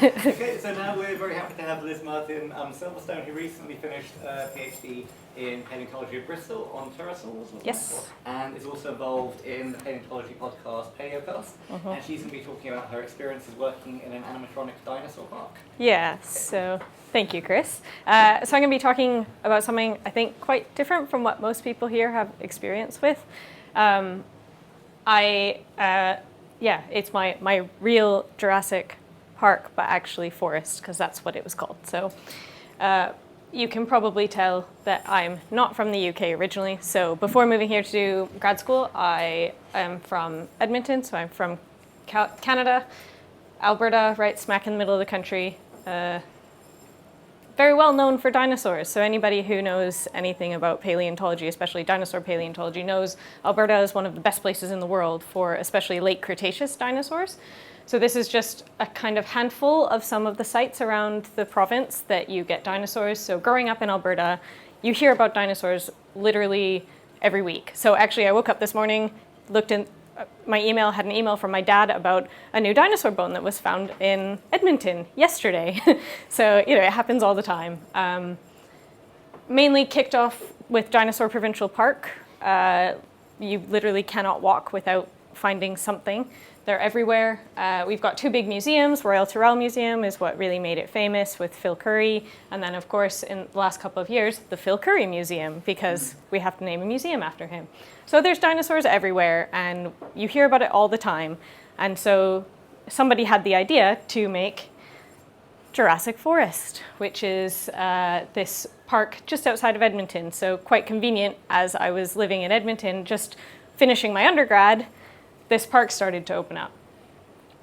Okay, so now we're very happy to have Liz Martin-Silverstone, who recently finished a PhD in paleontology at Bristol on pterosaurs, wasn't Yes. it? And is also involved in the paleontology podcast PaleoCast. And she's going to be talking about her experiences working in an animatronic dinosaur park. Yeah, so thank you, Chris. So I'm going to be talking about something I think quite different from what most people here have experience with. It's my real Jurassic Park, but actually forest, because that's what it was called. So you can probably tell that I'm not from the UK originally. So before moving here to do grad school, I am from Edmonton, so I'm from Canada, Alberta, right smack in the middle of the country. Very well known for dinosaurs. So anybody who knows anything about paleontology, especially dinosaur paleontology, knows Alberta is one of the best places in the world for especially late Cretaceous dinosaurs. So this is just a kind of handful of some of the sites around the province that you get dinosaurs. So growing up in Alberta, you hear about dinosaurs literally every week. So actually I woke up this morning, looked in my email, had an email from my dad about a new dinosaur bone that was found in Edmonton yesterday. So, it happens all the time. Mainly kicked off with Dinosaur Provincial Park. You literally cannot walk without finding something. They're everywhere. We've got two big museums. Royal Tyrrell Museum is what really made it famous with Phil Currie. And then, of course, in the last couple of years, the Phil Currie Museum, because we have to name a museum after him. So there's dinosaurs everywhere, and you hear about it all the time. And so somebody had the idea to make Jurassic Forest, which is this park just outside of Edmonton. So quite convenient, as I was living in Edmonton, just finishing my undergrad, this park started to open up.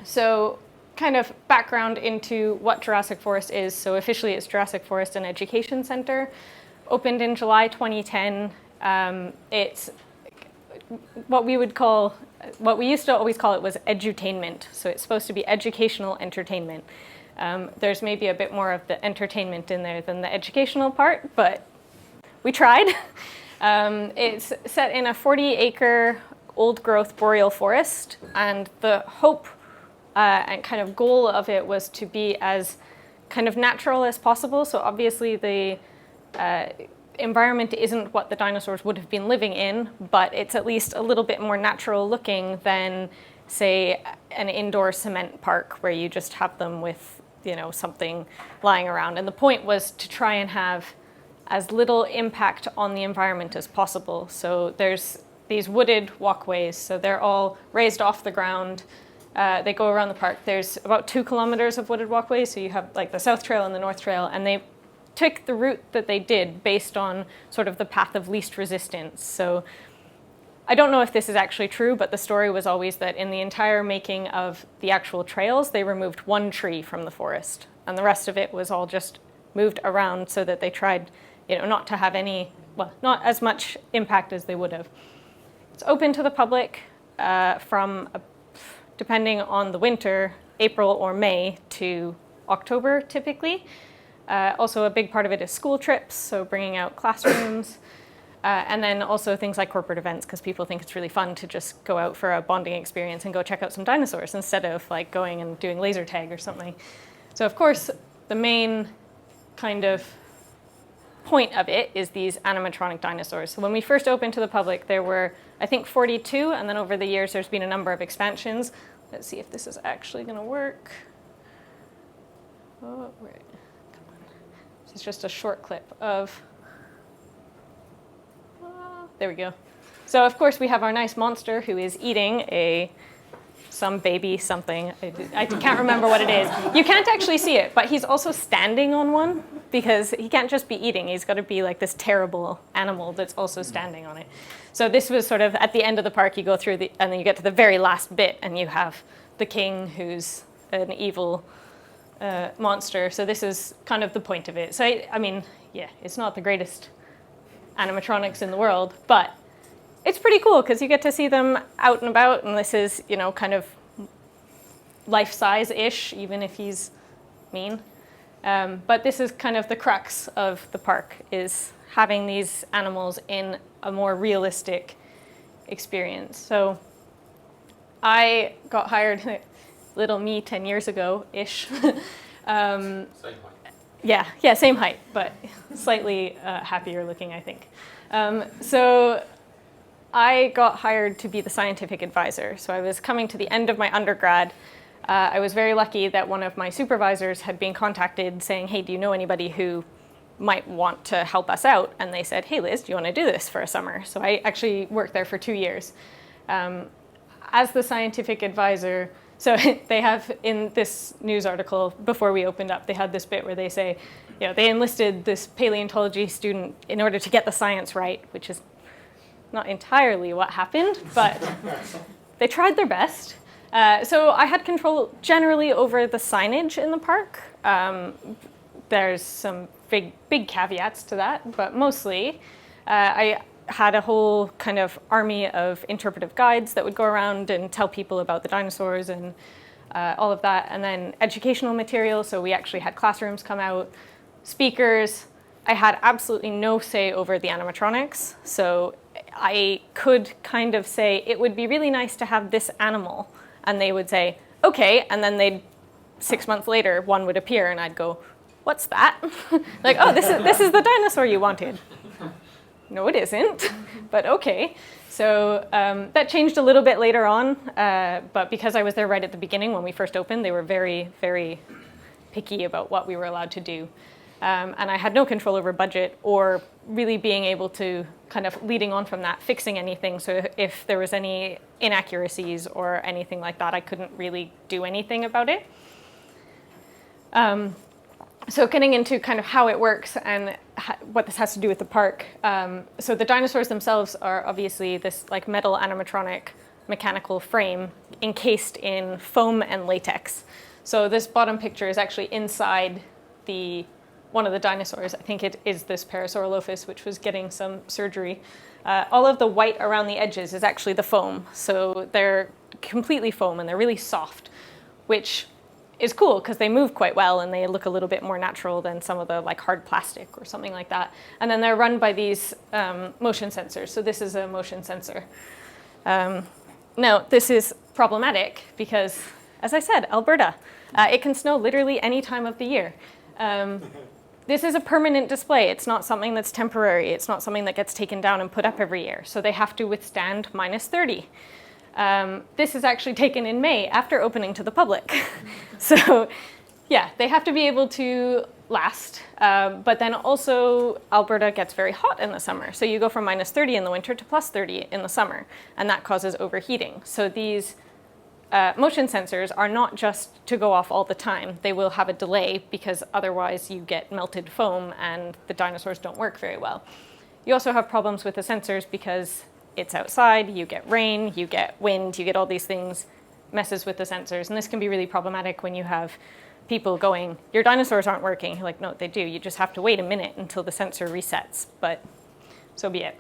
So kind of background into what Jurassic Forest is. So officially it's Jurassic Forest and Education Center. Opened in July 2010. It's what we used to always call it was edutainment. So it's supposed to be educational entertainment. There's maybe a bit more of the entertainment in there than the educational part, but we tried. It's set in a 40-acre old-growth boreal forest, and the hope and kind of goal of it was to be as kind of natural as possible. So obviously the environment isn't what the dinosaurs would have been living in, but it's at least a little bit more natural looking than, say, an indoor cement park where you just have them with, something lying around. And the point was to try and have as little impact on the environment as possible. So there's these wooded walkways, so they're all raised off the ground. They go around the park. There's about 2 kilometers of wooded walkways, so you have like the South Trail and the North Trail, and they took the route that they did based on sort of the path of least resistance. So I don't know if this is actually true, but the story was always that in the entire making of the actual trails, they removed 1 tree from the forest, and the rest of it was all just moved around so that they tried, not to have not as much impact as they would have. It's open to the public from, depending on the winter, April or May to October typically. Also a big part of it is school trips, so bringing out classrooms. And then also things like corporate events, because people think it's really fun to just go out for a bonding experience and go check out some dinosaurs instead of like going and doing laser tag or something. So of course, the main kind of point of it is these animatronic dinosaurs. So when we first opened to the public, there were, I think, 42, and then over the years there's been a number of expansions. Let's see if this is actually going to work. Oh, wait. Come on. This is just a short clip of... there we go. So of course we have our nice monster who is eating some baby something. I can't remember what it is. You can't actually see it, but he's also standing on one because he can't just be eating. He's got to be like this terrible animal that's also standing on it. So this was sort of at the end of the park, you go through and then you get to the very last bit and you have the king who's an evil monster. So this is kind of the point of it. So I mean, yeah, it's not the greatest animatronics in the world, but it's pretty cool because you get to see them out and about, and this is, kind of life-size-ish, even if he's mean. But this is kind of the crux of the park, is having these animals in a more realistic experience. So I got hired, little me 10 years ago-ish, Same height. Yeah, same height, but slightly happier looking, I think. So I got hired to be the scientific advisor. So I was coming to the end of my undergrad. I was very lucky that one of my supervisors had been contacted saying, hey, do you know anybody who might want to help us out? And they said, hey, Liz, do you want to do this for a summer? So I actually worked there for 2 years. As the scientific advisor, so they have in this news article, before we opened up, they had this bit where they say, you know, they enlisted this paleontology student in order to get the science right, which is not entirely what happened, but they tried their best. So I had control generally over the signage in the park. There's some big caveats to that, but mostly I had a whole kind of army of interpretive guides that would go around and tell people about the dinosaurs and all of that. And then educational material, so we actually had classrooms come out, speakers. I had absolutely no say over the animatronics. So I could kind of say, it would be really nice to have this animal. And they would say, okay. And then 6 months later, one would appear and I'd go, what's that? Like, oh, this is the dinosaur you wanted. No, it isn't, but okay. So that changed a little bit later on, but because I was there right at the beginning when we first opened, they were very, very picky about what we were allowed to do. And I had no control over budget or really being able to kind of leading on from that, fixing anything. So if there was any inaccuracies or anything like that, I couldn't really do anything about it. So getting into kind of how it works and what this has to do with the park. So the dinosaurs themselves are obviously this like metal animatronic mechanical frame encased in foam and latex. So this bottom picture is actually inside one of the dinosaurs. I think it is this Parasaurolophus, which was getting some surgery. All of the white around the edges is actually the foam. So they're completely foam and they're really soft, which is cool because they move quite well and they look a little bit more natural than some of the like hard plastic or something like that. And then they're run by these motion sensors. So this is a motion sensor. Now, this is problematic because, as I said, Alberta, it can snow literally any time of the year. This is a permanent display. It's not something that's temporary. It's not something that gets taken down and put up every year. So they have to withstand -30. This is actually taken in May after opening to the public. So yeah, they have to be able to last. But then also Alberta gets very hot in the summer. So you go from -30 in the winter to +30 in the summer, and that causes overheating. So these motion sensors are not just to go off all the time. They will have a delay because otherwise you get melted foam and the dinosaurs don't work very well. You also have problems with the sensors because it's outside, you get rain, you get wind, you get all these things, messes with the sensors. And this can be really problematic when you have people going, your dinosaurs aren't working. You're like, no, they do. You just have to wait a minute until the sensor resets, but so be it.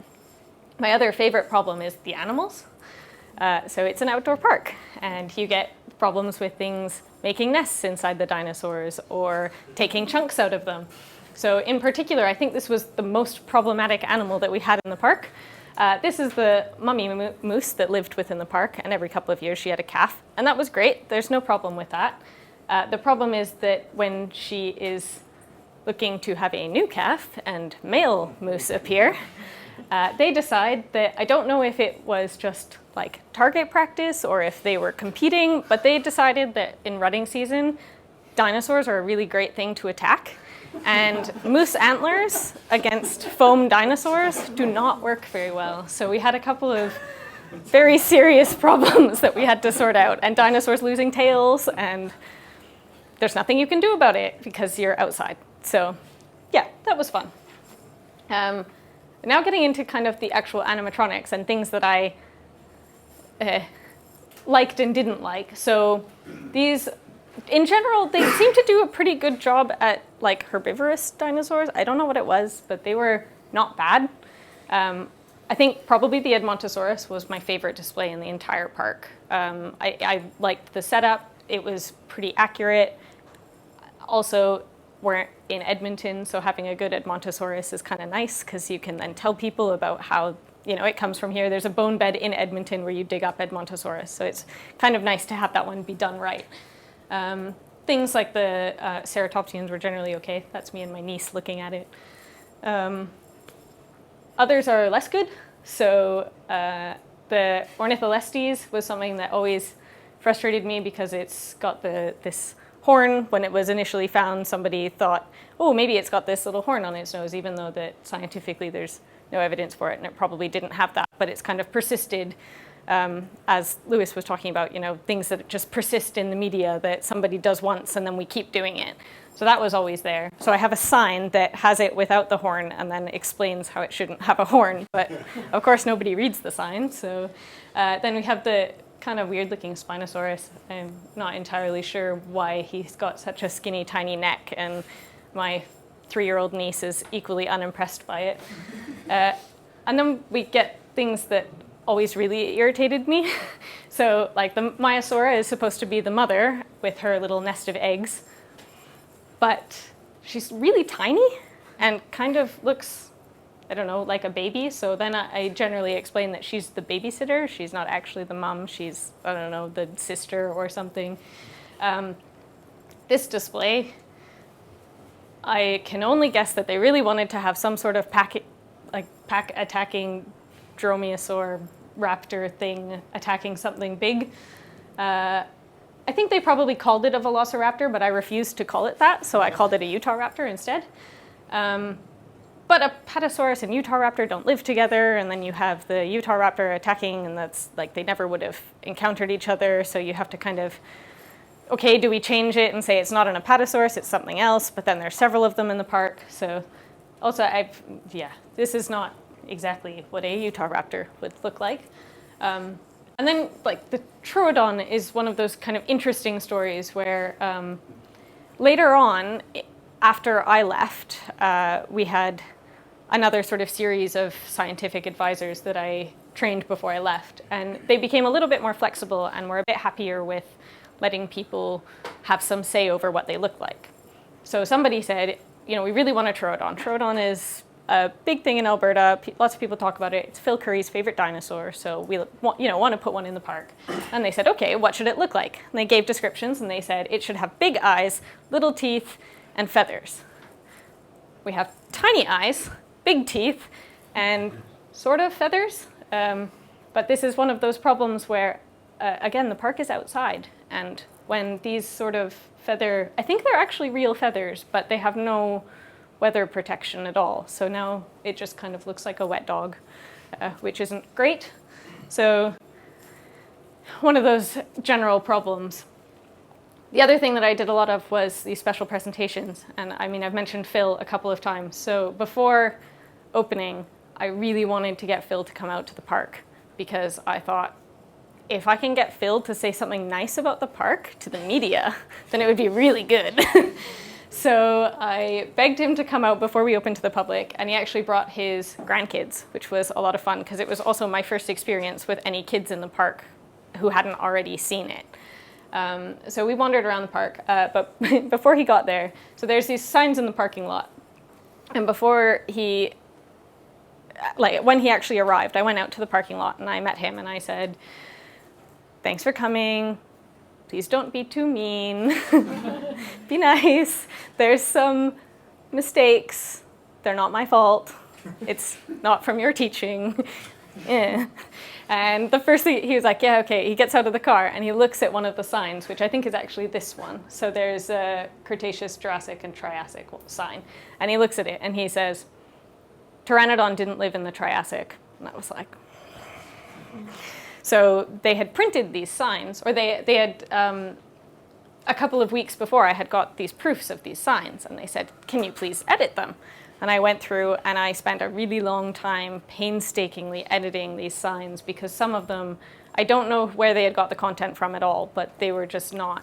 My other favorite problem is the animals. So it's an outdoor park, and you get problems with things making nests inside the dinosaurs or taking chunks out of them. So in particular, I think this was the most problematic animal that we had in the park. This is the mummy moose that lived within the park, and every couple of years she had a calf, and that was great. There's no problem with that. The problem is that when she is looking to have a new calf and male moose appear, they decide that, I don't know if it was just like target practice or if they were competing, but they decided that in rutting season, dinosaurs are a really great thing to attack. And moose antlers against foam dinosaurs do not work very well. So we had a couple of very serious problems that we had to sort out, and dinosaurs losing tails, and there's nothing you can do about it because you're outside. So yeah, that was fun. Now getting into kind of the actual animatronics and things that I liked and didn't like. So these, in general, they seem to do a pretty good job at like herbivorous dinosaurs. I don't know what it was, but they were not bad. I think probably the Edmontosaurus was my favorite display in the entire park. I liked the setup. It was pretty accurate. Also, we're in Edmonton, so having a good Edmontosaurus is kind of nice because you can then tell people about how, you know, it comes from here. There's a bone bed in Edmonton where you dig up Edmontosaurus, so it's kind of nice to have that one be done right. things like the ceratopsians were generally okay. That's me and my niece looking at it. Others are less good. So the Ornitholestes was something that always frustrated me because it's got this horn. When it was initially found, somebody thought, oh, maybe it's got this little horn on its nose, even though that scientifically there's no evidence for it, and it probably didn't have that. But it's kind of persisted, as Lewis was talking about, things that just persist in the media that somebody does once and then we keep doing it. So that was always there. So I have a sign that has it without the horn and then explains how it shouldn't have a horn. But of course, nobody reads the sign. So then we have the kind of weird-looking Spinosaurus. I'm not entirely sure why he's got such a skinny, tiny neck, and my 3-year-old niece is equally unimpressed by it. And then we get things that always really irritated me. So like the Maiasaura is supposed to be the mother with her little nest of eggs, but she's really tiny and kind of looks, I don't know, like a baby. So then I generally explain that she's the babysitter. She's not actually the mom. She's, I don't know, the sister or something. This display, I can only guess that they really wanted to have some sort of pack-attacking dromaeosaur raptor thing attacking something big. I think they probably called it a velociraptor, but I refused to call it that, so I called it a Utahraptor instead. But a Patasaurus and Utahraptor don't live together, and then you have the Utahraptor attacking, and that's like they never would have encountered each other, so you have to kind of, okay, do we change it and say it's not an Apatosaurus, it's something else, but then there's several of them in the park, so also this is not exactly what a Utahraptor would look like. And then like the Troodon is one of those kind of interesting stories where later on, after I left, we had another sort of series of scientific advisors that I trained before I left, and they became a little bit more flexible and were a bit happier with letting people have some say over what they look like. So somebody said, we really want a Troodon. Troodon is a big thing in Alberta. Lots of people talk about it. It's Phil Curry's favorite dinosaur, so we want to put one in the park. And they said, okay, what should it look like? And they gave descriptions, and they said it should have big eyes, little teeth, and feathers. We have tiny eyes, big teeth, and sort of feathers. But this is one of those problems where, again, the park is outside. And when these sort of feather, I think they're actually real feathers, but they have no weather protection at all. So now it just kind of looks like a wet dog, which isn't great. So one of those general problems. The other thing that I did a lot of was these special presentations. And I mean, I've mentioned Phil a couple of times. So before opening, I really wanted to get Phil to come out to the park because I thought, if I can get Phil to say something nice about the park to the media, then it would be really good. So I begged him to come out before we opened to the public, and he actually brought his grandkids, which was a lot of fun because it was also my first experience with any kids in the park who hadn't already seen it. So we wandered around the park, but before he got there, so there's these signs in the parking lot, and before he, when he actually arrived, I went out to the parking lot and I met him and I said, thanks for coming. Please don't be too mean. Be nice. There's some mistakes. They're not my fault. It's not from your teaching. Yeah. And the first thing, he was like, yeah, okay. He gets out of the car and he looks at one of the signs, which I think is actually this one. So there's a Cretaceous, Jurassic, and Triassic sign. And he looks at it and he says, Pteranodon didn't live in the Triassic. And I was like... So they had printed these signs, or they had, a couple of weeks before, I had got these proofs of these signs, and they said, can you please edit them? And I went through and I spent a really long time painstakingly editing these signs because some of them, I don't know where they had got the content from at all, but they were just not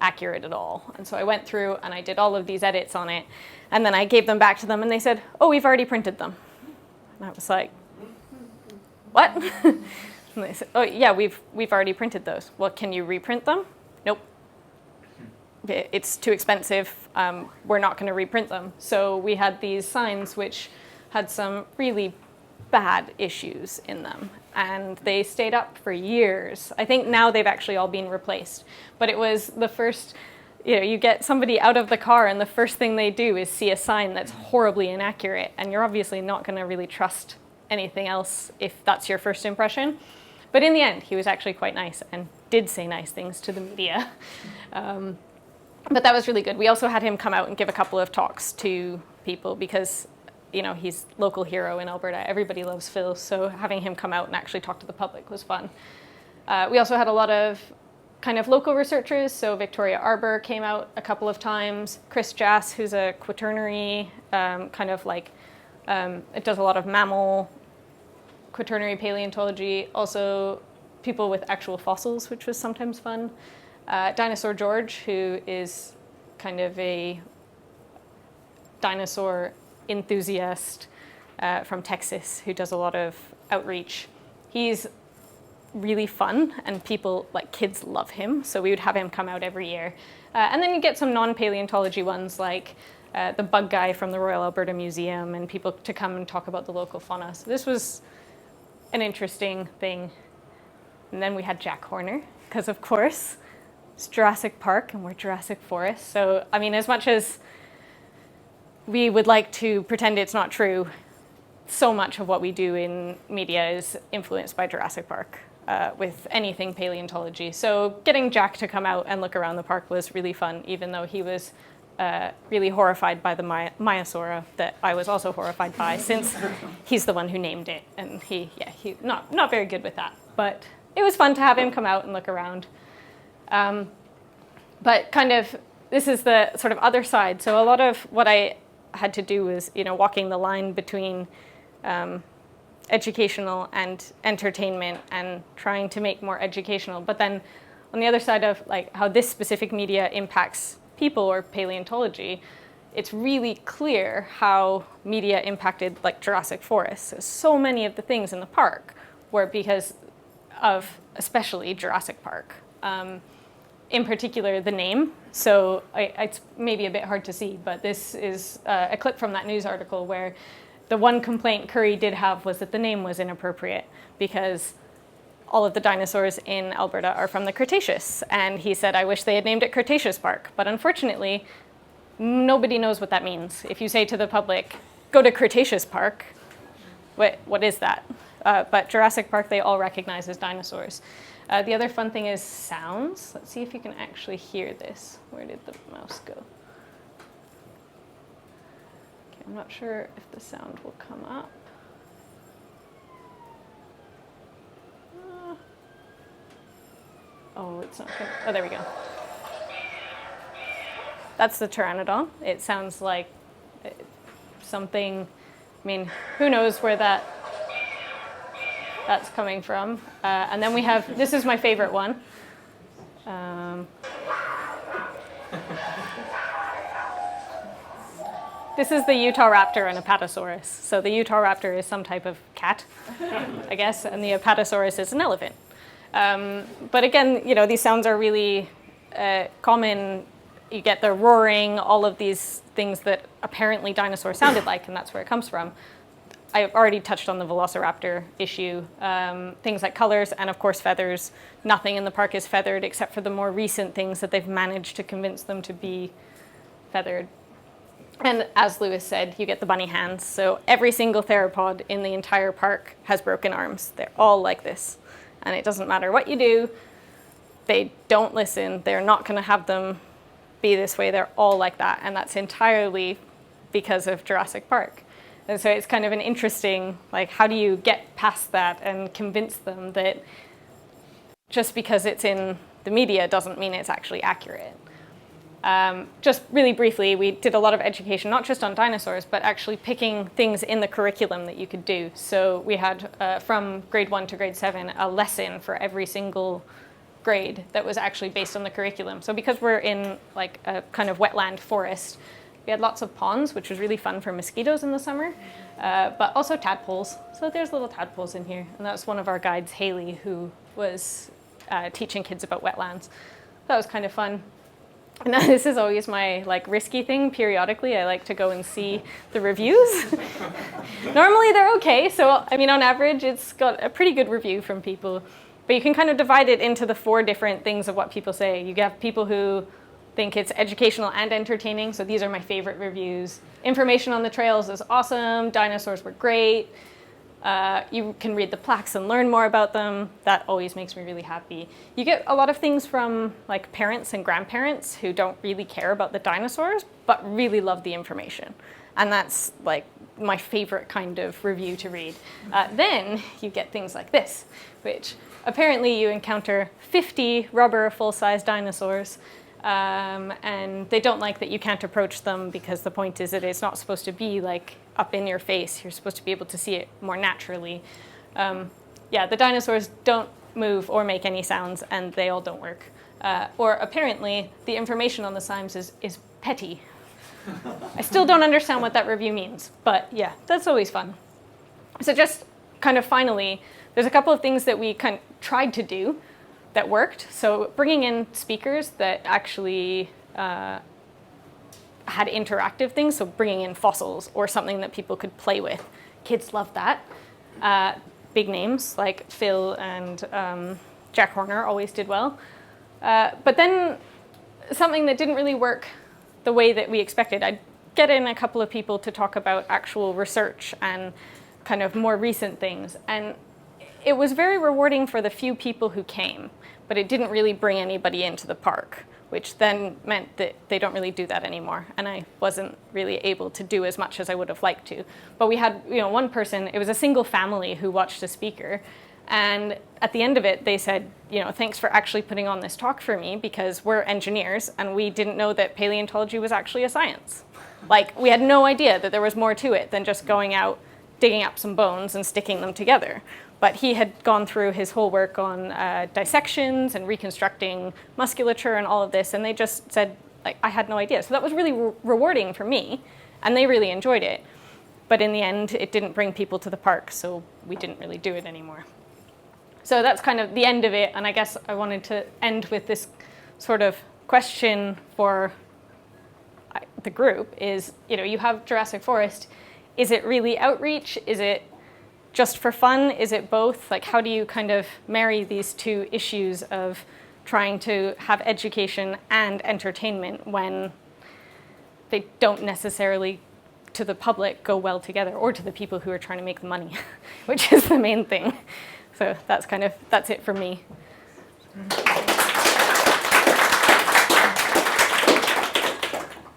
accurate at all. And so I went through and I did all of these edits on it, and then I gave them back to them and they said, oh, we've already printed them. And I was like, what? And they said, oh, yeah, we've already printed those. Well, can you reprint them? Nope. It's too expensive. We're not going to reprint them. So we had these signs which had some really bad issues in them. And they stayed up for years. I think now they've actually all been replaced. But it was the first, you get somebody out of the car and the first thing they do is see a sign that's horribly inaccurate, and you're obviously not going to really trust anything else if that's your first impression. But in the end, he was actually quite nice and did say nice things to the media. But that was really good. We also had him come out and give a couple of talks to people because, he's local hero in Alberta. Everybody loves Phil, so having him come out and actually talk to the public was fun. We also had a lot of kind of local researchers. So Victoria Arbour came out a couple of times. Chris Jass, who's a quaternary, it does a lot of mammal quaternary paleontology. Also people with actual fossils, which was sometimes fun. Dinosaur George, who is kind of a dinosaur enthusiast from Texas, who does a lot of outreach. He's really fun, and kids love him, so we would have him come out every year. And then you get some non-paleontology ones, like the bug guy from the Royal Alberta Museum, and people to come and talk about the local fauna. So this was an interesting thing. And then we had Jack Horner, because of course, it's Jurassic Park and we're Jurassic Forest. So, as much as we would like to pretend it's not true, so much of what we do in media is influenced by Jurassic Park with anything paleontology. So getting Jack to come out and look around the park was really fun, even though he was really horrified by the Maiasaura that I was also horrified by, since he's the one who named it, and he not very good with that. But it was fun to have him come out and look around. But this is the sort of other side. So a lot of what I had to do was, walking the line between educational and entertainment and trying to make more educational. But then on the other side of how this specific media impacts people or paleontology, it's really clear how media impacted Jurassic Forest. So many of the things in the park were because of especially Jurassic Park. In particular, the name. So it's maybe a bit hard to see, but this is a clip from that news article where the one complaint Curry did have was that the name was inappropriate because all of the dinosaurs in Alberta are from the Cretaceous. And he said, I wish they had named it Cretaceous Park. But unfortunately, nobody knows what that means. If you say to the public, go to Cretaceous Park, what is that? But Jurassic Park, they all recognize as dinosaurs. The other fun thing is sounds. Let's see if you can actually hear this. Where did the mouse go? Okay, I'm not sure if the sound will come up. Oh, it's not good. Oh, there we go. That's the pteranodon. It sounds like something, who knows where that's coming from. And then we have, this is my favorite one. This is the Utah raptor and Apatosaurus. So the Utah raptor is some type of cat, I guess, and the Apatosaurus is an elephant. But again, these sounds are really common. You get the roaring, all of these things that apparently dinosaurs sounded like, and that's where it comes from. I've already touched on the velociraptor issue. Things like colors and, of course, feathers. Nothing in the park is feathered except for the more recent things that they've managed to convince them to be feathered. And as Lewis said, you get the bunny hands. So every single theropod in the entire park has broken arms. They're all like this. And it doesn't matter what you do. They don't listen. They're not going to have them be this way. They're all like that. And that's entirely because of Jurassic Park. And so it's kind of an interesting, how do you get past that and convince them that just because it's in the media doesn't mean it's actually accurate. Just really briefly, we did a lot of education, not just on dinosaurs, but actually picking things in the curriculum that you could do. So we had, from grade 1 to grade 7, a lesson for every single grade that was actually based on the curriculum. So because we're in a kind of wetland forest, we had lots of ponds, which was really fun for mosquitoes in the summer, but also tadpoles. So there's little tadpoles in here. And that was one of our guides, Haley, who was teaching kids about wetlands. That was kind of fun. And this is always my risky thing. Periodically, I like to go and see the reviews. Normally they're okay. So, on average, it's got a pretty good review from people. But you can kind of divide it into the 4 different things of what people say. You have people who think it's educational and entertaining. So these are my favorite reviews. Information on the trails is awesome. Dinosaurs were great. You can read the plaques and learn more about them. That always makes me really happy. You get a lot of things from like parents and grandparents who don't really care about the dinosaurs, but really love the information. And that's like my favorite kind of review to read. Then you get things like this, which apparently you encounter 50 rubber full-size dinosaurs. And they don't like that you can't approach them because the point is that it's not supposed to be like up in your face. You're supposed to be able to see it more naturally. Yeah, the dinosaurs don't move or make any sounds, and they all don't work. Or apparently, the information on the signs is petty. I still don't understand what that review means, but yeah, that's always fun. So just kind of finally, there's a couple of things that we kind of tried to do that worked. So bringing in speakers that actually had interactive things, so bringing in fossils or something that people could play with. Kids love that. Big names like Phil and Jack Horner always did well. But then something that didn't really work the way that we expected. I'd get in a couple of people to talk about actual research and kind of more recent things. And it was very rewarding for the few people who came, but it didn't really bring anybody into the park, which then meant that they don't really do that anymore. And I wasn't really able to do as much as I would have liked to. But we had, one person, it was a single family who watched a speaker. And at the end of it, they said, thanks for actually putting on this talk for me, because we're engineers and we didn't know that paleontology was actually a science. Like, we had no idea that there was more to it than just going out, digging up some bones and sticking them together. But he had gone through his whole work on dissections and reconstructing musculature and all of this, and they just said, like, I had no idea. So that was really rewarding for me, and they really enjoyed it. But in the end, it didn't bring people to the park, so we didn't really do it anymore. So that's kind of the end of it, and I guess I wanted to end with this sort of question for the group is, you have Jurassic Forest. Is it really outreach? Is it just for fun? Is it both? Like, how do you kind of marry these two issues of trying to have education and entertainment when they don't necessarily, to the public, go well together, or to the people who are trying to make the money, which is the main thing. So that's it for me.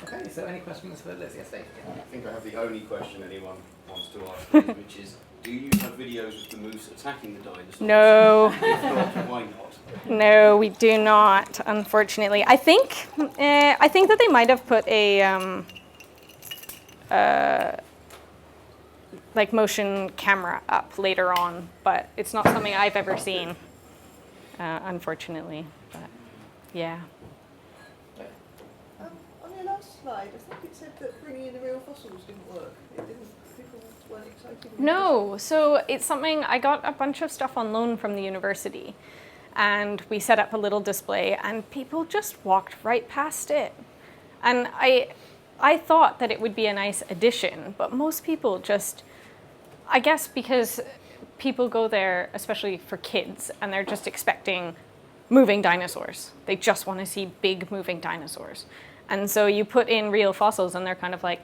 Okay, so any questions for Liz? Yes, Dave? I think I have the only question anyone wants to ask, which is, do you have videos of the moose attacking the dinosaurs? No. If not, why not? No, we do not, unfortunately. I think that they might have put a like motion camera up later on, but it's not something I've ever seen, unfortunately. But yeah. On your last slide, I think it said that bringing in the real fossils didn't work. It didn't. People weren't excited. No, so it's something, I got a bunch of stuff on loan from the university, and we set up a little display, and people just walked right past it. And I thought that it would be a nice addition, but most people just, I guess because people go there, especially for kids, and they're just expecting moving dinosaurs. They just want to see big moving dinosaurs. And so you put in real fossils and they're kind of like,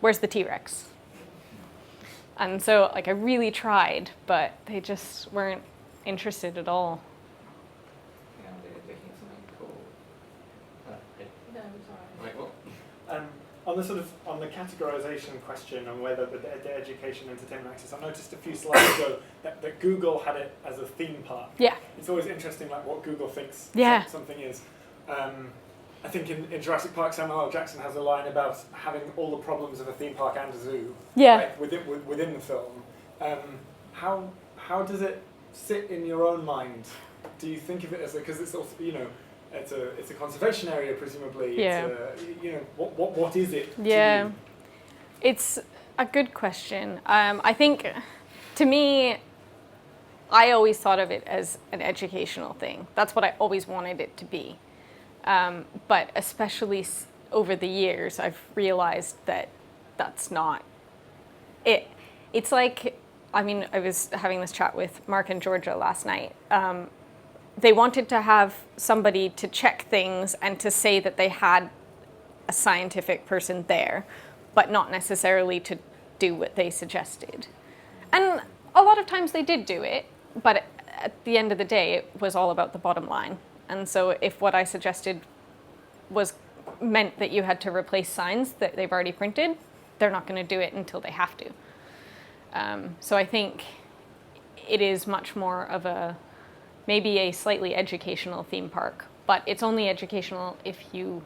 where's the T-Rex? And so I really tried, but they just weren't interested at all. Yeah, they're thinking of something cool. No, sorry. Right, well, On the categorization question on whether the education entertainment access, I noticed a few slides ago that Google had it as a theme park. Yeah. It's always interesting, like what Google thinks something is. I think in Jurassic Park, Samuel L. Jackson has a line about having all the problems of a theme park and a zoo. Yeah. Like, within the film. How does it sit in your own mind? Do you think of it as because it's also it's a conservation area, presumably. Yeah. What is it? Yeah. To you? It's a good question. I think, to me, I always thought of it as an educational thing. That's what I always wanted it to be. But especially over the years, I've realized that that's not it. It's like, I was having this chat with Mark and Georgia last night. they wanted to have somebody to check things and to say that they had a scientific person there, but not necessarily to do what they suggested. And a lot of times they did do it, but at the end of the day, it was all about the bottom line. And so if what I suggested meant that you had to replace signs that they've already printed, they're not going to do it until they have to. So I think it is much more of maybe a slightly educational theme park, but it's only educational if you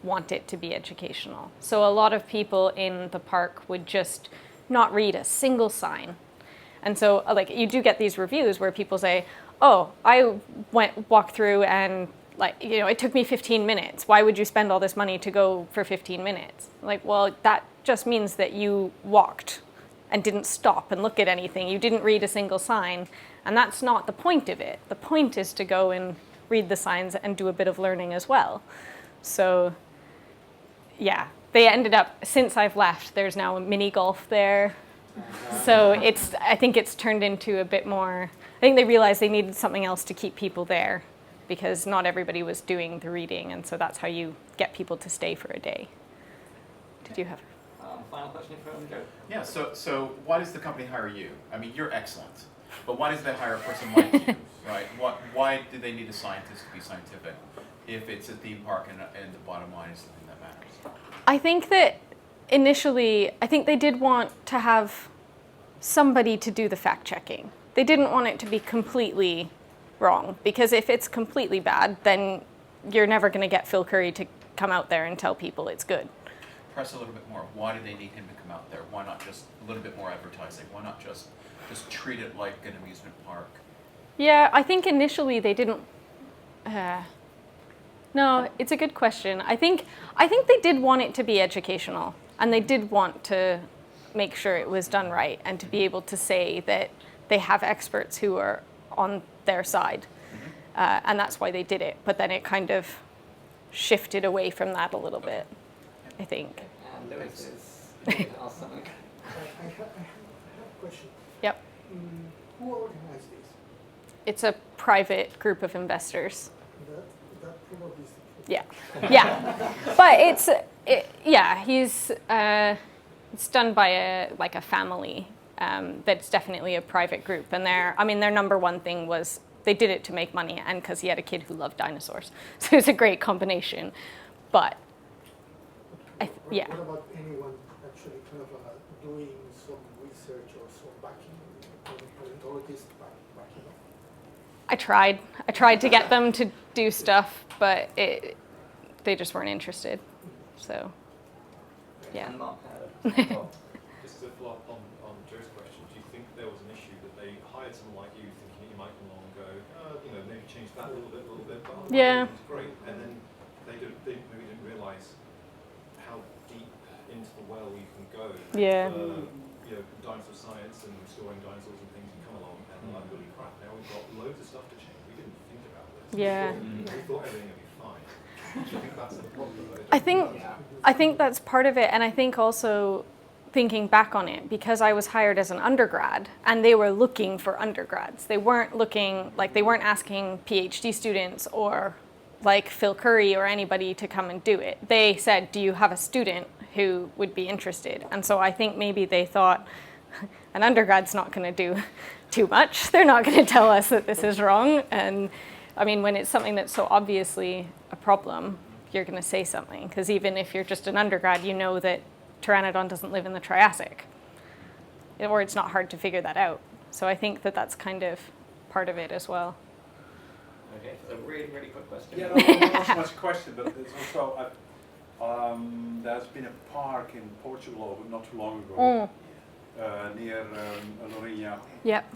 want it to be educational. So a lot of people in the park would just not read a single sign. And so like you do get these reviews where people say, oh, I walked through and it took me 15 minutes. Why would you spend all this money to go for 15 minutes? Like, well, that just means that you walked and didn't stop and look at anything. You didn't read a single sign. And that's not the point of it. The point is to go and read the signs and do a bit of learning as well. So yeah, they ended up, since I've left, there's now a mini golf there. So I think it's turned into a bit more, I think they realized they needed something else to keep people there because not everybody was doing the reading. And so that's how you get people to stay for a day. Did you have? Final question from Joe. Yeah, so why does the company hire you? I mean, you're excellent, but why does they hire a person like you, right? Why do they need a scientist to be scientific if it's a theme park and the bottom line is something that matters? I think that initially, I think they did want to have somebody to do the fact checking. They didn't want it to be completely wrong, because if it's completely bad, then you're never going to get Phil Curry to come out there and tell people it's good. Press a little bit more. Why do they need him to come out there? Why not just a little bit more advertising? Why not just treat it like an amusement park? Yeah, I think initially they didn't. No, it's a good question. I think they did want it to be educational, and they did want to make sure it was done right, and to be able to say that they have experts who are on their side, and that's why they did it. But then it kind of shifted away from that a little bit, I think. And Lewis is going to ask something. I have a question. Yep. Who organized this? It's a private group of investors. That probably is. Yeah, yeah, but it's done by a family. That's definitely a private group, and their number one thing was they did it to make money, and because he had a kid who loved dinosaurs, so it's a great combination. But What about anyone actually kind of doing some research or some backing, paleontologists backing up? I tried to get them to do stuff, but they just weren't interested. So, yeah. And Mark had a Just to follow up on Joe's question, do you think there was an issue that they hired someone like you thinking you might come along and go, maybe change that a little bit, but Yeah. it's great, and then they maybe didn't realise how deep into the well you can go Yeah. for dinosaur science and restoring dinosaurs and things, you come along and they're like, holy crap, now we've got loads of stuff to change. We didn't think about this. Yeah. We thought everything would be fine. Do you think that's the problem? I think that's part of it, and I think also thinking back on it, because I was hired as an undergrad and they were looking for undergrads. They weren't asking PhD students or like Phil Curry or anybody to come and do it. They said, do you have a student who would be interested? And so I think maybe they thought, an undergrad's not going to do too much. They're not going to tell us that this is wrong. And I mean, when it's something that's so obviously a problem, you're going to say something. Because even if you're just an undergrad, you know that Pteranodon doesn't live in the Triassic. Or it's not hard to figure that out. So I think that that's kind of part of it as well. Okay, so a really, really quick question. Yeah, no, not so much a question, but it's also, there's been a park in Portugal not too long ago, near Lourinhã. Yep.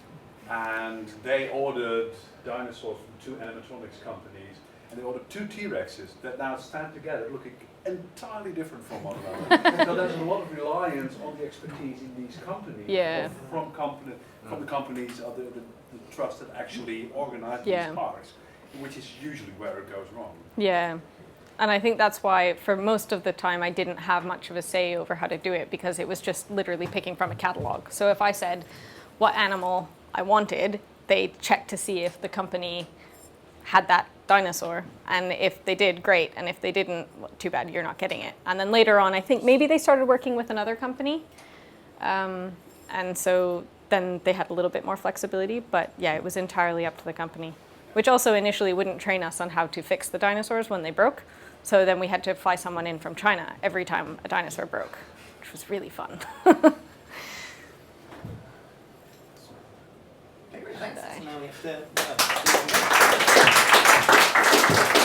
And they ordered dinosaurs from 2 animatronics companies, and they ordered 2 T-Rexes that now stand together looking entirely different from one another. So there's a lot of reliance on the expertise in these companies, Yeah. from the companies of the trust that actually organize Yeah. these parks, which is usually where it goes wrong. Yeah. And I think that's why for most of the time I didn't have much of a say over how to do it, because it was just literally picking from a catalog. So if I said what animal I wanted, they checked to see if the company had that dinosaur. And if they did, great. And if they didn't, well, too bad, you're not getting it. And then later on, I think maybe they started working with another company. And so then they had a little bit more flexibility. But yeah, it was entirely up to the company, which also initially wouldn't train us on how to fix the dinosaurs when they broke. So then we had to fly someone in from China every time a dinosaur broke, which was really fun. Okay, great, thanks. So now we have to,